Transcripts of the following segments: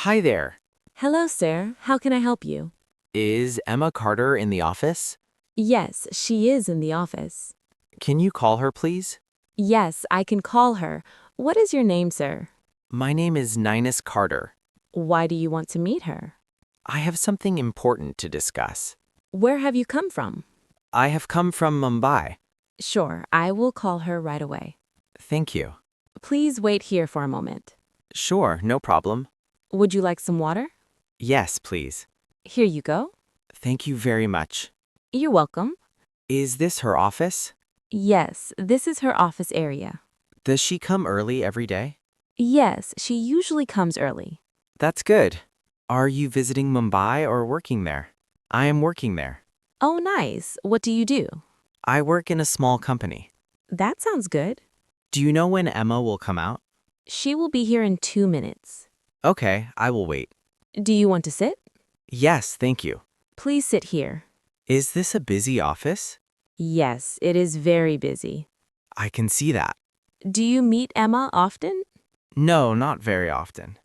Hi there. Hello, sir. How can I help you? Is Emma Carter in the office? Yes, she is in the office. Can you call her, please? Yes, I can call her. What is your name, sir? My name is Ninus Carter. Why do you want to meet her? I have something important to discuss. Where have you come from? I have come from Mumbai. Sure, I will call her right away. Thank you. Please wait here for a moment. Sure, no problem. Would you like some water? Yes, please. Here you go. Thank you very much. You're welcome. Is this her office? Yes, this is her office area. Does she come early every day? Yes, she usually comes early. That's good. Are you visiting Mumbai or working there? I am working there. Oh, nice. What do you do? I work in a small company. That sounds good. Do you know when Emma will come out? She will be here in 2 minutes. Okay, I will wait. Do you want to sit? Yes, thank you. Please sit here. Is this a busy office? Yes, it is very busy. I can see that. Do you meet Emma often? No, not very often.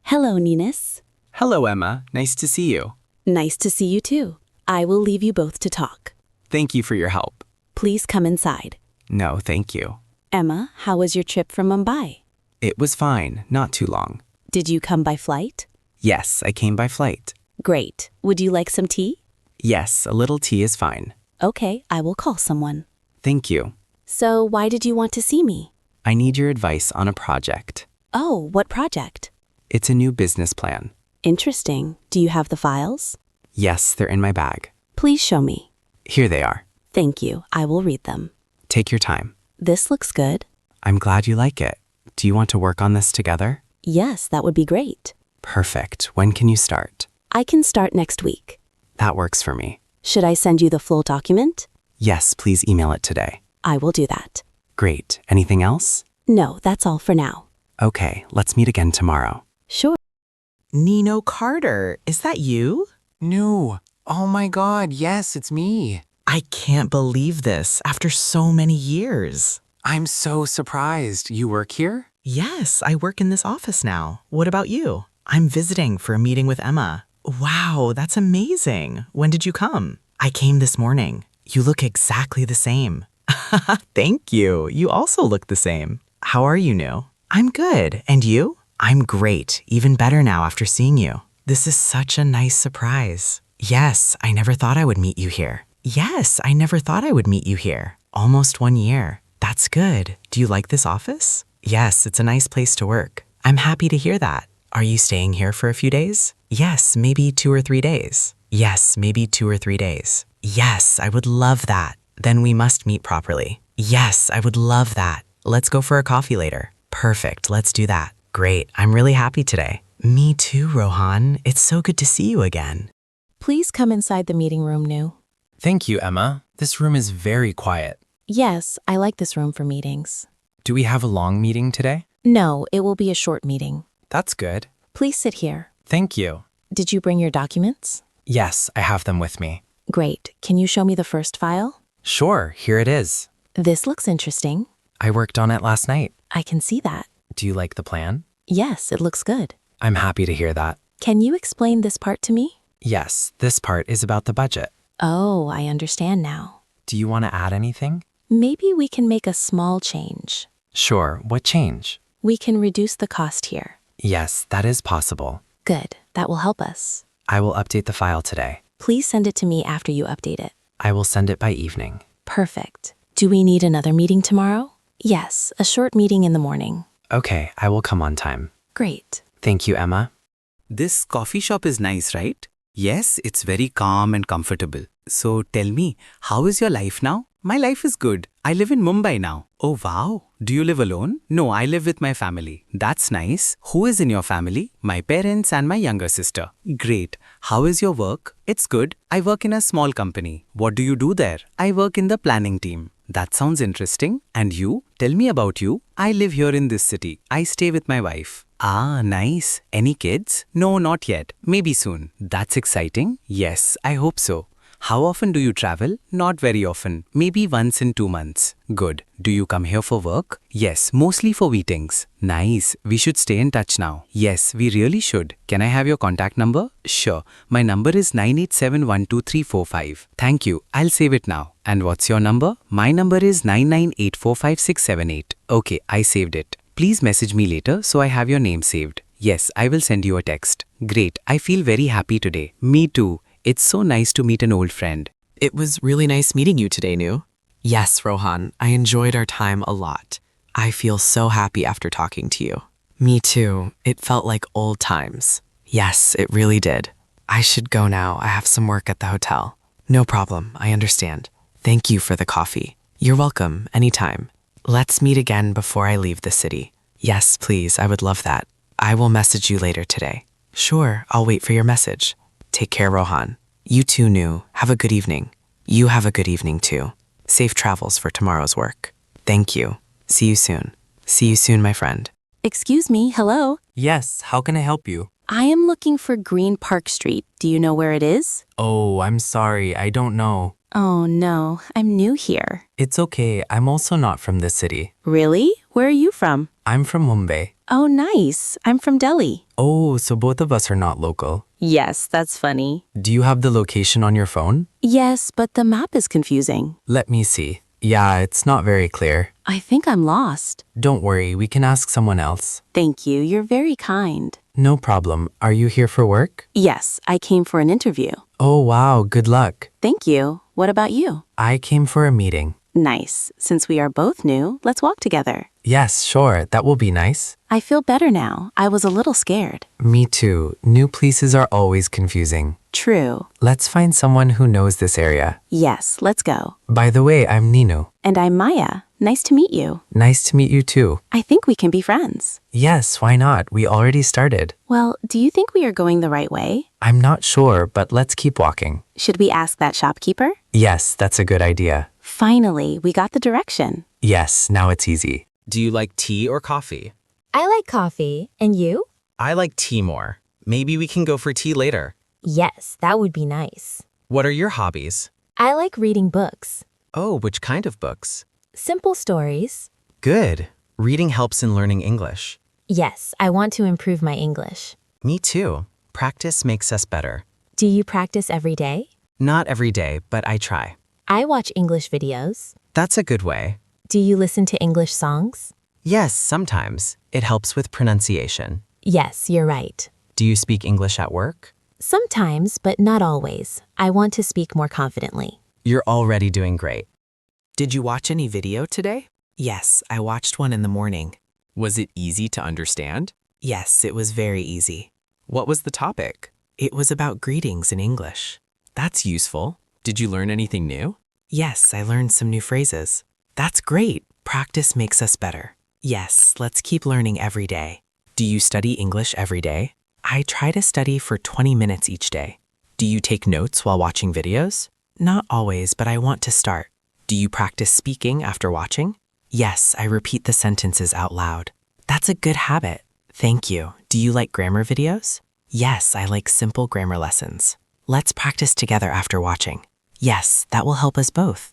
Hello, Ninus. Hello, Emma. Nice to see you. Nice to see you too. I will leave you both to talk. Thank you for your help. Please come inside. No, thank you. Emma, how was your trip from Mumbai? It was fine, not too long. Did you come by flight? Yes, I came by flight. Great. Would you like some tea? Yes, a little tea is fine. Okay, I will call someone. Thank you. So, why did you want to see me? I need your advice on a project. Oh, what project? It's a new business plan. Interesting. Do you have the files? Yes, they're in my bag. Please show me. Here they are. Thank you. I will read them. Take your time. This looks good. I'm glad you like it. Do you want to work on this together? Yes, that would be great. Perfect. When can you start? I can start next week. That works for me. Should I send you the full document? Yes, please email it today. I will do that. Great. Anything else? No, that's all for now. Okay, let's meet again tomorrow. Sure. Nino Carter, is that you? No. Oh my god, yes, it's me. I can't believe this after so many years. I'm so surprised. You work here? Yes, I work in this office now. What about you? I'm visiting for a meeting with Emma. Wow, that's amazing. When did you come? I came this morning. You look exactly the same. Thank you. You also look the same. How are you, Nu? I'm good. And you? I'm great. Even better now after seeing you. This is such a nice surprise. Yes, I never thought I would meet you here. Yes, I never thought I would meet you here. Almost 1 year. That's good. Do you like this office? Yes, it's a nice place to work. I'm happy to hear that. Are you staying here for a few days? Yes, maybe 2 or 3 days. Yes, maybe 2 or 3 days. Yes, I would love that. Then we must meet properly. Yes, I would love that. Let's go for a coffee later. Perfect, let's do that. Great, I'm really happy today. Me too, Rohan. It's so good to see you again. Please come inside the meeting room, Nu. Thank you, Emma. This room is very quiet. Yes, I like this room for meetings. Do we have a long meeting today? No, it will be a short meeting. That's good. Please sit here. Thank you. Did you bring your documents? Yes, I have them with me. Great. Can you show me the first file? Sure, here it is. This looks interesting. I worked on it last night. I can see that. Do you like the plan? Yes, it looks good. I'm happy to hear that. Can you explain this part to me? Yes, this part is about the budget. Oh, I understand now. Do you want to add anything? Maybe we can make a small change. Sure, what change? We can reduce the cost here. Yes, that is possible. Good. That will help us. I will update the file today. Please send it to me after you update it. I will send it by evening. Perfect. Do we need another meeting tomorrow? Yes, a short meeting in the morning. Okay, I will come on time. Great. Thank you, Emma. This coffee shop is nice, right? Yes, it's very calm and comfortable. So tell me, how is your life now? My life is good. I live in Mumbai now. Oh wow. Do you live alone? No, I live with my family. That's nice. Who is in your family? My parents and my younger sister. Great. How is your work? It's good. I work in a small company. What do you do there? I work in the planning team. That sounds interesting. And you? Tell me about you. I live here in this city. I stay with my wife. Ah, nice. Any kids? No, not yet. Maybe soon. That's exciting. Yes, I hope so. How often do you travel? Not very often. Maybe once in 2 months. Good. Do you come here for work? Yes, mostly for meetings. Nice. We should stay in touch now. Yes, we really should. Can I have your contact number? Sure. My number is 987123445. Thank you. I'll save it now. And what's your number? My number is 99845678. Okay, I saved it. Please message me later so I have your name saved. Yes, I will send you a text. Great. I feel very happy today. Me too. It's so nice to meet an old friend. It was really nice meeting you today, Nu. Yes, Rohan, I enjoyed our time a lot. I feel so happy after talking to you. Me too. It felt like old times. Yes, it really did. I should go now. I have some work at the hotel. No problem. I understand. Thank you for the coffee. You're welcome. Anytime. Let's meet again before I leave the city. Yes, please. I would love that. I will message you later today. Sure, I'll wait for your message. Take care, Rohan. You too, Nu. Have a good evening. You have a good evening too. Safe travels for tomorrow's work. Thank you. See you soon. See you soon, my friend. Excuse me, hello? Yes, how can I help you? I am looking for Green Park Street. Do you know where it is? Oh, I'm sorry, I don't know. Oh no, I'm new here. It's okay, I'm also not from this city. Really? Where are you from? I'm from Mumbai. Oh nice, I'm from Delhi. Oh, so both of us are not local. Yes, that's funny. Do you have the location on your phone? Yes, but the map is confusing. Let me see. Yeah, it's not very clear. I think I'm lost. Don't worry, we can ask someone else. Thank you, you're very kind. No problem. Are you here for work? Yes, I came for an interview. Oh, wow, good luck. Thank you. What about you? I came for a meeting. Nice. Since we are both new, let's walk together. Yes, sure, that will be nice. I feel better now. I was a little scared. Me too. New places are always confusing. True. Let's find someone who knows this area. Yes, let's go. By the way, I'm Ninu. And I'm Maya. Nice to meet you. Nice to meet you too. I think we can be friends. Yes, why not? We already started. Well, do you think we are going the right way? I'm not sure, but let's keep walking. Should we ask that shopkeeper? Yes, that's a good idea. Finally, we got the direction. Yes, now it's easy. Do you like tea or coffee? I like coffee. And you? I like tea more. Maybe we can go for tea later. Yes, that would be nice. What are your hobbies? I like reading books. Oh, which kind of books? Simple stories. Good. Reading helps in learning English. Yes, I want to improve my English. Me too. Practice makes us better. Do you practice every day? Not every day, but I try. I watch English videos. That's a good way. Do you listen to English songs? Yes, sometimes. It helps with pronunciation. Yes, you're right. Do you speak English at work? Sometimes, but not always. I want to speak more confidently. You're already doing great. Did you watch any video today? Yes, I watched one in the morning. Was it easy to understand? Yes, it was very easy. What was the topic? It was about greetings in English. That's useful. Did you learn anything new? Yes, I learned some new phrases. That's great. Practice makes us better. Yes, let's keep learning every day. Do you study English every day? I try to study for 20 minutes each day. Do you take notes while watching videos? Not always, but I want to start. Do you practice speaking after watching? Yes, I repeat the sentences out loud. That's a good habit. Thank you. Do you like grammar videos? Yes, I like simple grammar lessons. Let's practice together after watching. Yes, that will help us both.